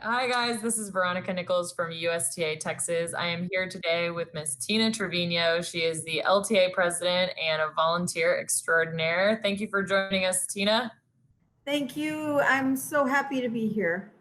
Hi guys, this is Veronica Nichols from USTA, Texas. I am here today with Miss Tina Trevino. She is the LTA president and a volunteer extraordinaire. Thank you for joining us, Tina. Thank you. I'm so happy to be here.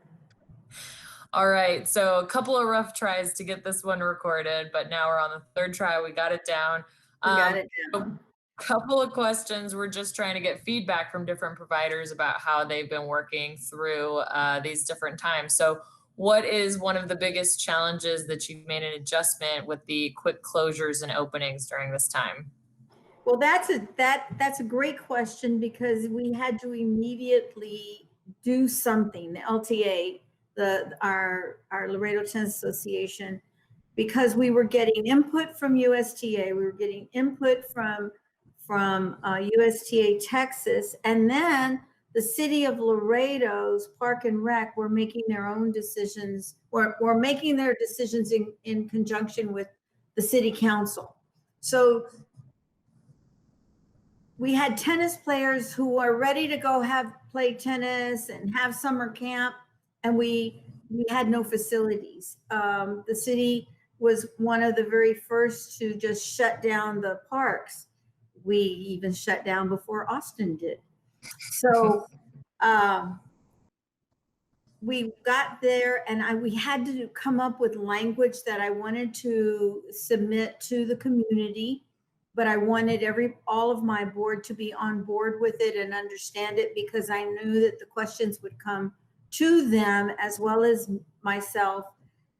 All right, so a couple of rough tries to get this one recorded, but now we're on the third try. We got it down. We got it down. A couple of questions. We're just trying to get feedback from different providers about how they've been working through these different times. So what is one of the biggest challenges that you've made an adjustment with the quick closures and openings during this time? Well, that's a great question because we had to immediately do something. The LTA, our Laredo Tennis Association, because we were getting input from USTA, we were getting input from USTA Texas, and then the city of Laredo's Park and Rec were making their own decisions, or making their decisions in conjunction with the city council. So we had tennis players who are ready to go play tennis and have summer camp, and we had no facilities. The city was one of the very first to just shut down the parks. We even shut down before Austin did. So we got there, and we had to come up with language that I wanted to submit to the community, but I wanted all of my board to be on board with it and understand it, because I knew that the questions would come to them as well as myself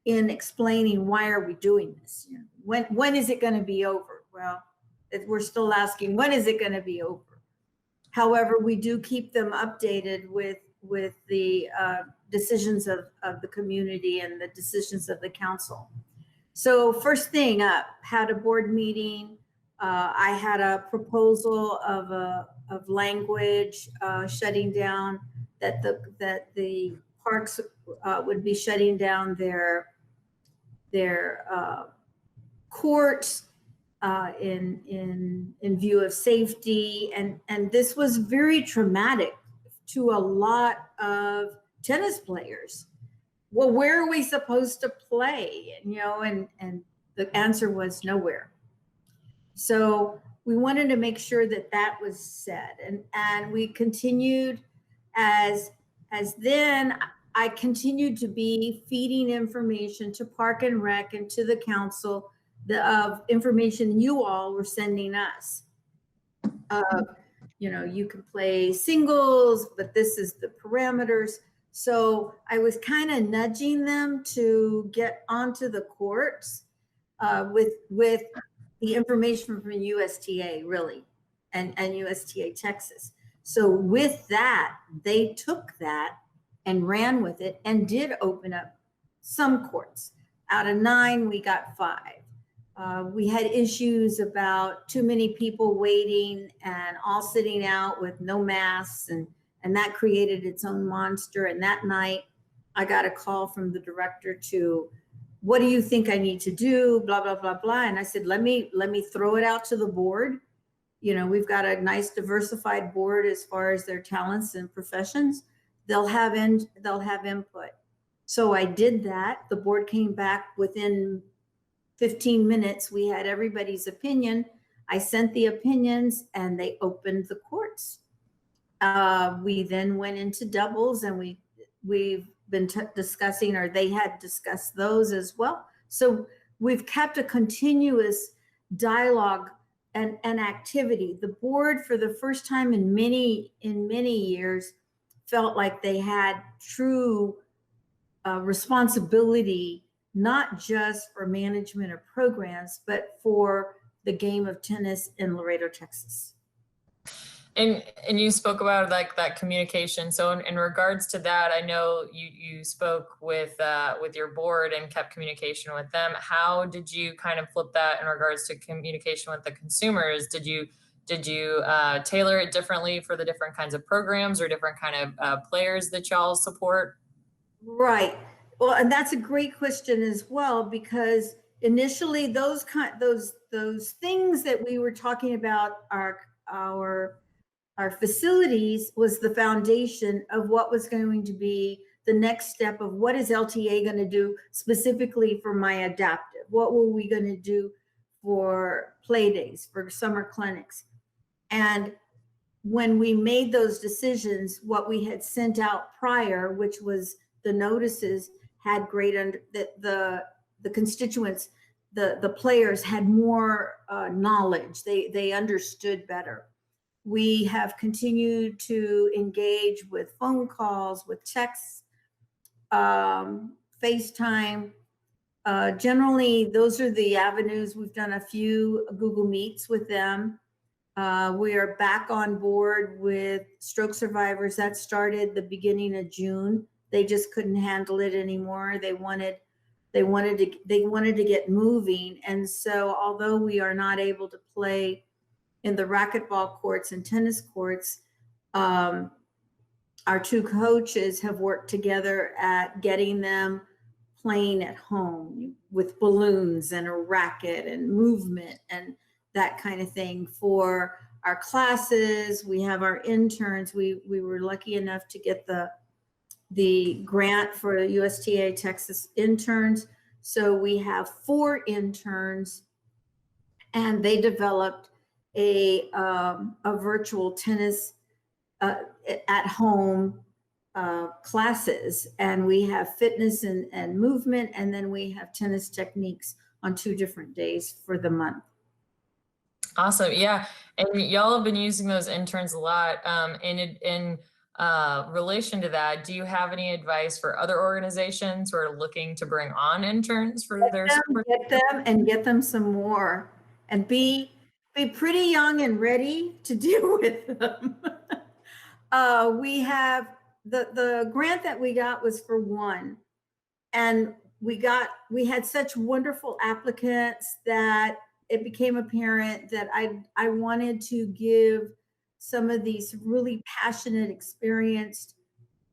in explaining, why are we doing this? You know, when is it going to be over? Well, we're still asking, when is it going to be over? However, we do keep them updated with the decisions of the community and the decisions of the council. So first thing up, had a board meeting. I had a proposal of language shutting down, that the parks would be shutting down their courts in view of safety, and this was very traumatic to a lot of tennis players. Well, where are we supposed to play? And the answer was nowhere. So we wanted to make sure that was said, and we continued as then I continued to be feeding information to Park and Rec and to the council of information you all were sending us. You can play singles, but this is the parameters. So I was kind of nudging them to get onto the courts with the information from USTA, really, and USTA Texas. So with that, they took that and ran with it and did open up some courts. Out of 9, we got 5. We had issues about too many people waiting and all sitting out with no masks, and that created its own monster. And that night, I got a call from the director to, what do you think I need to do? Blah, blah, blah, blah. And I said, let me throw it out to the board. We've got a nice diversified board as far as their talents and professions. They'll have input. So I did that. The board came back within 15 minutes. We had everybody's opinion. I sent the opinions, and they opened the courts. We then went into doubles, and we've been discussing, or they had discussed those as well. So we've kept a continuous dialogue and activity. The board, for the first time in many years, felt like they had true responsibility, not just for management of programs, but for the game of tennis in Laredo, Texas. And you spoke about like that communication. So in regards to that, I know you spoke with your board and kept communication with them. How did you kind of flip that in regards to communication with the consumers? Did you tailor it differently for the different kinds of programs or different kind of players that y'all support? Right. Well, and that's a great question as well, because initially those things that we were talking about, our facilities, was the foundation of what was going to be the next step of what is LTA going to do specifically for my adaptive? What were we going to do for play days, for summer clinics? And when we made those decisions, what we had sent out prior, which was the notices, had great under the constituents, the players had more knowledge. They understood better. We have continued to engage with phone calls, with texts, FaceTime. Generally, those are the avenues. We've done a few Google Meets with them. We are back on board with stroke survivors. That started the beginning of June. They just couldn't handle it anymore. They wanted to get moving. And so although we are not able to play in the racquetball courts and tennis courts, our two coaches have worked together at getting them playing at home with balloons and a racket and movement and that kind of thing. For our classes, we have our interns. We were lucky enough to get the grant for USTA Texas interns. So we have 4 interns, and they developed a virtual tennis at home classes, and we have fitness and movement, and then we have tennis techniques on 2 different days for the month. Awesome. Yeah. And y'all have been using those interns a lot. In relation to that, do you have any advice for other organizations who are looking to bring on interns for their sport? Get them some more, and be pretty young and ready to deal with them. We have the grant that we got was for 1, and we had such wonderful applicants that it became apparent that I wanted to give some of these really passionate, experienced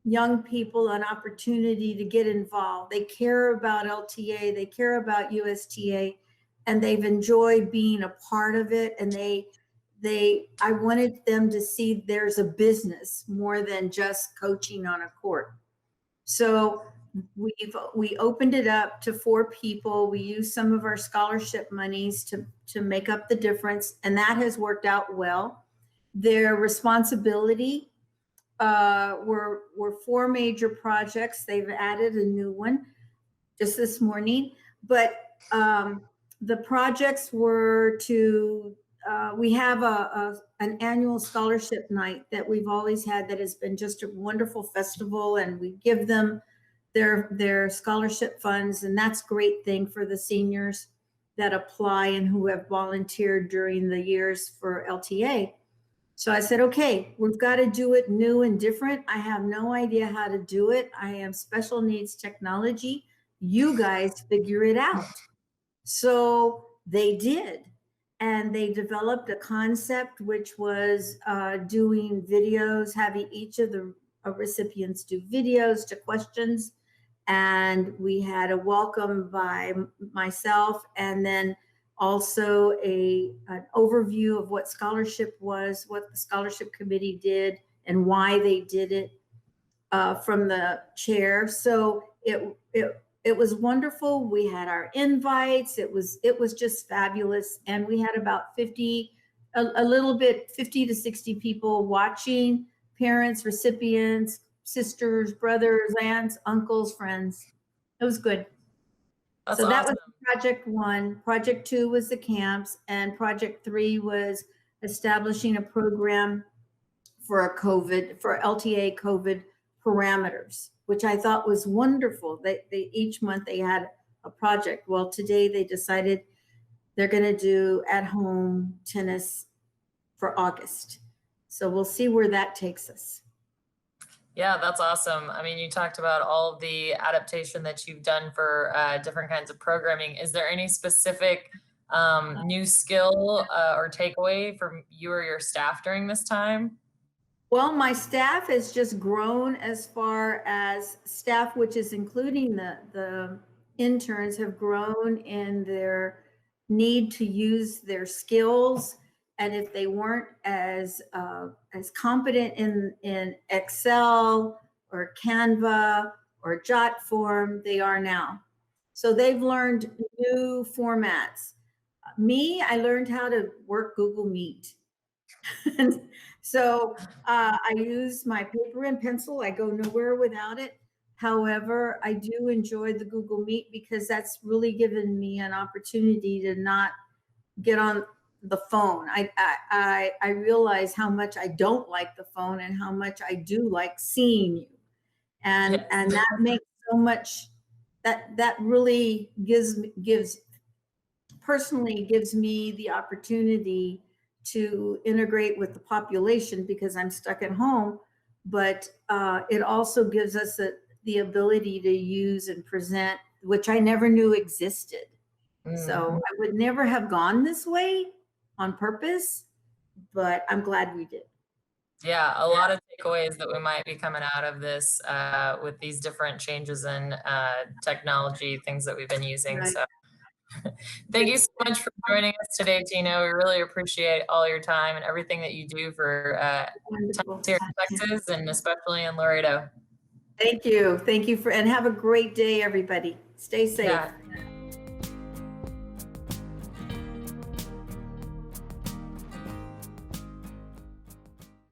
young people an opportunity to get involved. They care about LTA, they care about USTA, and they've enjoyed being a part of it. And I wanted them to see there's a business more than just coaching on a court. So we opened it up to 4 people. We used some of our scholarship monies to make up the difference, and that has worked out well. Their responsibility were 4 major projects. They've added a new one just this morning, but the projects were to we have an annual scholarship night that we've always had that has been just a wonderful festival, and we give them their scholarship funds, and that's a great thing for the seniors that apply and who have volunteered during the years for LTA. So I said, okay, we've got to do it new and different. I have no idea how to do it. I am special needs technology. You guys figure it out. So they did. And they developed a concept, which was doing videos, having each of the recipients do videos to questions. And we had a welcome by myself, and then also an overview of what scholarship was, what the scholarship committee did, and why they did it from the chair. So it was wonderful. We had our invites. It was just fabulous. And we had about 50 to 60 people watching, parents, recipients, sisters, brothers, aunts, uncles, friends. It was good. That's so that awesome. was project 1. Project 2 was the camps, and project 3 was establishing a program for LTA COVID parameters, which I thought was wonderful. They each month they had a project. Well, today they decided they're going to do at-home tennis for August. So we'll see where that takes us. Yeah, that's awesome. I mean, you talked about all of the adaptation that you've done for different kinds of programming. Is there any specific new skill or takeaway from you or your staff during this time? Well, my staff has just grown as far as staff, which is including the interns, have grown in their need to use their skills. And if they weren't as competent in Excel or Canva or jot form, they are now. So they've learned new formats. Me, I learned how to work Google Meet. And so I use my paper and pencil. I go nowhere without it. However, I do enjoy the Google Meet because that's really given me an opportunity to not get on the phone. I realize how much I don't like the phone and how much I do like seeing you. And Yes. and that makes so much, that really gives personally gives me the opportunity to integrate with the population because I'm stuck at home. But it also gives us the ability to use and present, which I never knew existed. So I would never have gone this way on purpose, but I'm glad we did. Yeah, a lot of takeaways that we might be coming out of this with these different changes in technology, things that we've been using. Right. So thank you so much for joining us today, Tina. We really appreciate all your time and everything that you do for Wonderful. tennis here in Texas and especially in Laredo. Thank you. Thank you and have a great day, everybody. Stay safe. Yeah.